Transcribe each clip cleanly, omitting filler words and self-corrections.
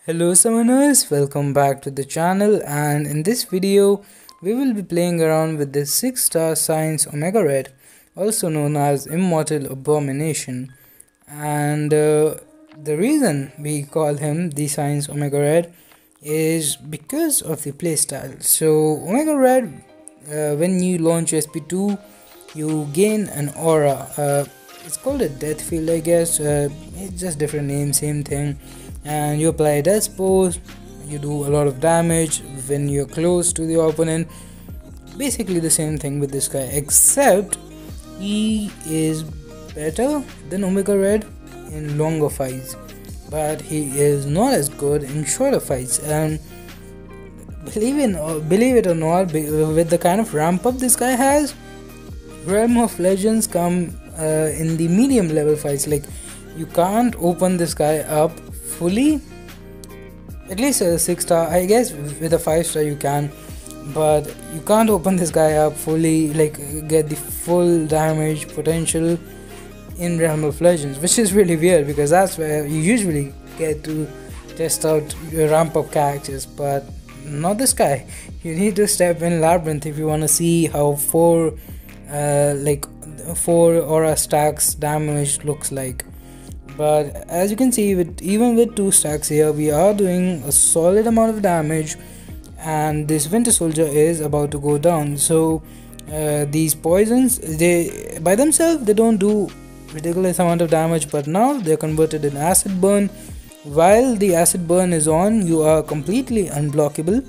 Hello summoners, welcome back to the channel, and in this video we will be playing around with the 6-star Science Omega Red, also known as Immortal Abomination. And the reason we call him the Science Omega Red is because of the playstyle. So Omega Red, when you launch SP2, you gain an aura. It's called a death field, I guess. It's just different name, same thing. And you apply death pose, you do a lot of damage when you're close to the opponent. Basically the same thing with this guy, except he is better than Omega Red in longer fights, but he is not as good in shorter fights. And believe it or not, with the kind of ramp up this guy has, Realm of Legends come in the medium level fights. Like, you can't open this guy up fully, at least a 6-star. I guess with a 5-star you can, but you can't open this guy up fully, like get the full damage potential in Realm of Legends, which is really weird because that's where you usually get to test out your ramp up characters, but not this guy. You need to step in Labyrinth if you want to see how 4 aura stacks damage looks like. But as you can see, even with 2 stacks here, we are doing a solid amount of damage, and this Winter Soldier is about to go down. So these poisons, they by themselves they don't do ridiculous amount of damage, but now they're converted in acid burn. While the acid burn is on, you are completely unblockable.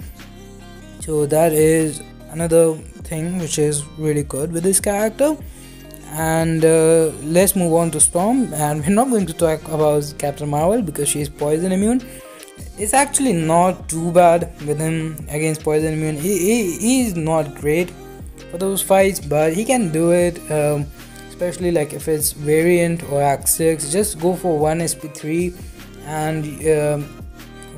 So that is another thing which is really good with this character. And let's move on to Storm, and we're not going to talk about Captain Marvel because she is poison immune. It's actually not too bad with him against poison immune. He is not great for those fights, but he can do it, especially like if it's variant or Act 6. Just go for 1 SP3, and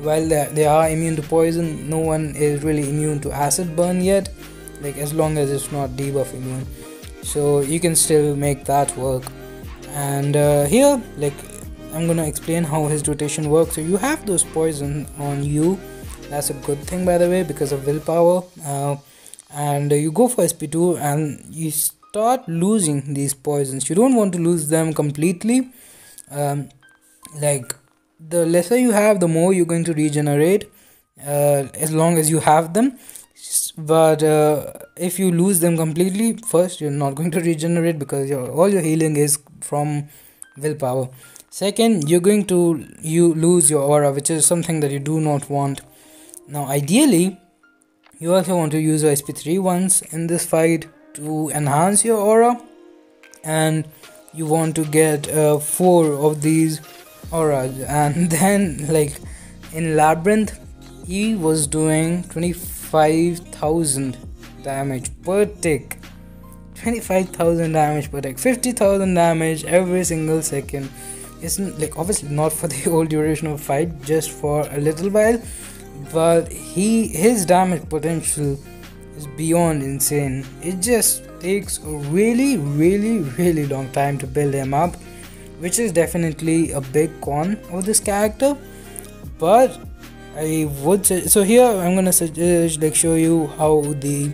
while they are immune to poison, no one is really immune to acid burn yet, like as long as it's not debuff immune. So you can still make that work. And here, like, I'm gonna explain how his rotation works. So you have those poison on you. That's a good thing, by the way, because of willpower. And you go for SP2 and you start losing these poisons. You don't want to lose them completely. Like, the lesser you have, the more you're going to regenerate, as long as you have them. But if you lose them completely, first, you're not going to regenerate because all your healing is from willpower. Second, you're going to lose your aura, which is something that you do not want. Now ideally, you also want to use your SP3 once in this fight to enhance your aura, and you want to get 4 of these auras. And then, like, in Labyrinth, he was doing 25,000 damage per tick. 25,000 damage per tick, 50,000 damage every single second. It's like obviously not for the whole duration of fight, just for a little while, but his damage potential is beyond insane. It just takes a really long time to build him up, which is definitely a big con of this character. But I would say, so here I'm gonna suggest, like, show you how the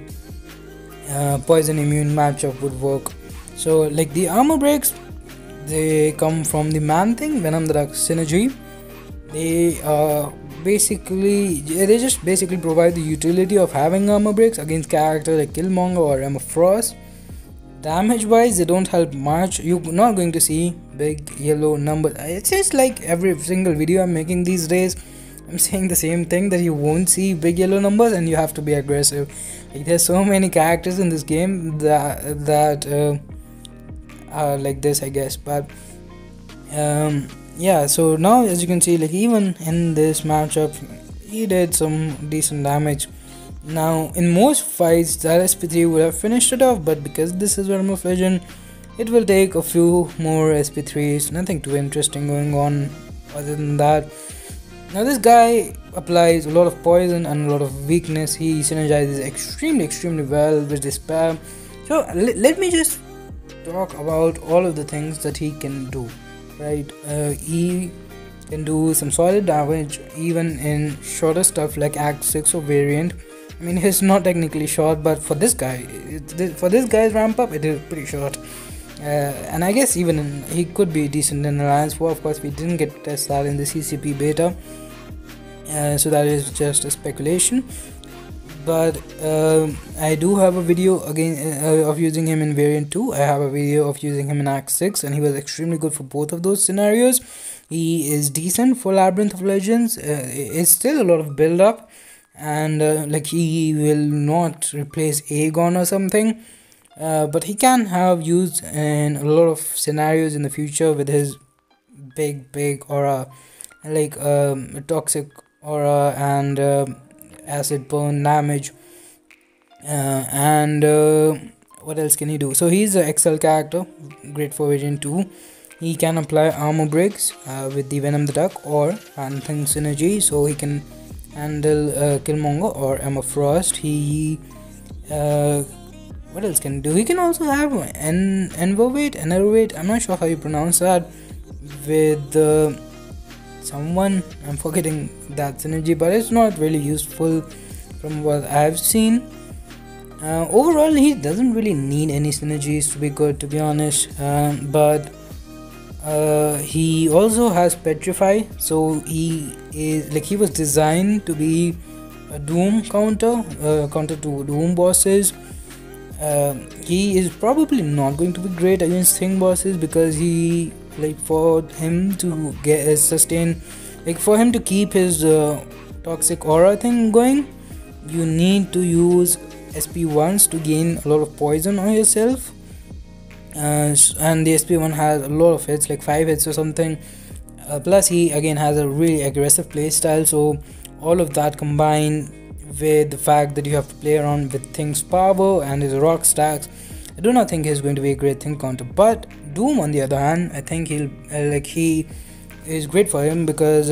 poison immune matchup would work. So, like, the armor breaks, they come from the Man Thing, Venom the Synergy. They just basically provide the utility of having armor breaks against characters like Killmonger or Emma Frost. Damage wise, they don't help much. You're not going to see big yellow numbers. It's just like every single video I'm making these days, I'm saying the same thing, that you won't see big yellow numbers and you have to be aggressive. Like, there's so many characters in this game that are like this, I guess. But yeah, so now as you can see, like, even in this matchup, he did some decent damage. Now in most fights, that SP3 would have finished it off, but because this is Realm of Legend, it will take a few more SP3s. Nothing too interesting going on other than that. Now this guy applies a lot of poison and a lot of weakness. He synergizes extremely well with his spam. So let me just talk about all of the things that he can do, right? He can do some solid damage even in shorter stuff like Act 6 or variant. I mean, it's not technically short, but for this guy's ramp up, it is pretty short. And I guess even he could be decent in Alliance War. Of course, we didn't get to test that in the CCP beta, so that is just a speculation. But I do have a video again of using him in variant 2. I have a video of using him in Act 6, and he was extremely good for both of those scenarios. He is decent for Labyrinth of Legends. It's still a lot of build up, and like he will not replace Aegon or something, but he can have use in a lot of scenarios in the future with his big aura, like toxic aura and acid burn damage, and what else can he do? So he's an XL character, great for variant 2. He can apply armor breaks with the Venom the Duck or Man Thing synergy, so he can handle Killmonger or Emma Frost. He what else can he do? He can also have enervate. I'm not sure how you pronounce that, with someone, I'm forgetting that synergy, but it's not really useful from what I've seen. Overall, he doesn't really need any synergies to be good, to be honest, but he also has petrify, so he was designed to be a doom counter to doom bosses. He is probably not going to be great against thing bosses, because he, like, for him to get sustain, like for him to keep his toxic aura thing going, you need to use SP1s to gain a lot of poison on yourself, and the SP1 has a lot of hits, like 5 hits or something, plus he again has a really aggressive playstyle. So all of that combined with the fact that you have to play around with Thing's power and his rock stacks, I do not think he's going to be a great thing counter. But Doom, on the other hand, I think he is great for him, because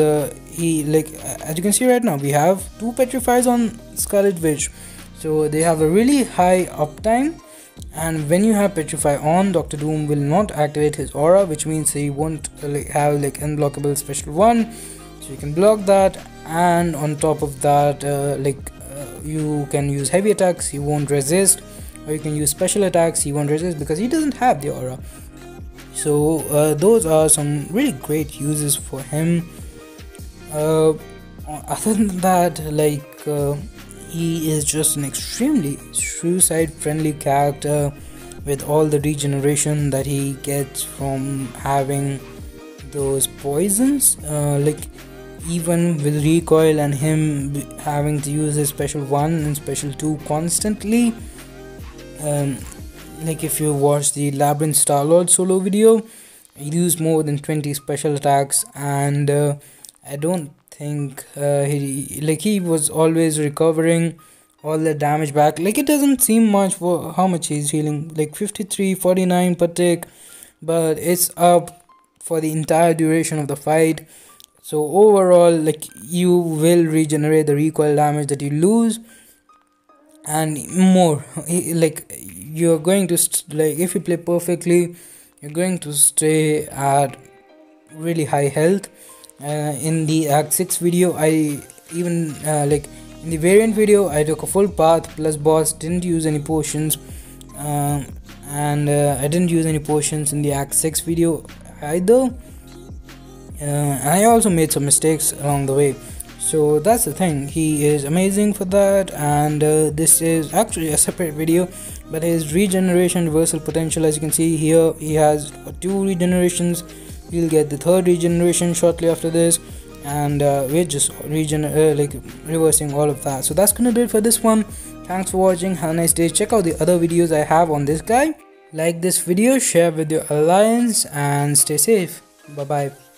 he, like, as you can see right now, we have 2 petrifies on Scarlet Witch, so they have a really high uptime. And when you have petrify on, Dr. Doom will not activate his aura, which means he won't have like unblockable special 1, so you can block that. And on top of that, you can use heavy attacks, he won't resist, or you can use special attacks, he won't resist, because he doesn't have the aura. So those are some really great uses for him. Other than that, he is just an extremely suicide friendly character, with all the regeneration that he gets from having those poisons, even with recoil and him having to use his special 1 and special 2 constantly. Like if you watch the Labyrinth Star-Lord solo video, he used more than 20 special attacks, and I don't think he was always recovering all the damage back. Like, it doesn't seem much for how much he's healing, like 53, 49 per tick, but it's up for the entire duration of the fight. So overall, like, you will regenerate the recoil damage that you lose and more. Like, you're going to if you play perfectly, you're going to stay at really high health. In the Act 6 video, I even in the variant video, I took a full path plus boss, didn't use any potions, and I didn't use any potions in the Act 6 video either, and I also made some mistakes along the way. So that's the thing, he is amazing for that. And this is actually a separate video, but his regeneration reversal potential, as you can see here, he has 2 regenerations. He'll get the 3rd regeneration shortly after this, and we're just reversing all of that. So that's gonna do it for this one. Thanks for watching, have a nice day. Check out the other videos I have on this guy. Like this video, share with your alliance, and stay safe. Bye bye.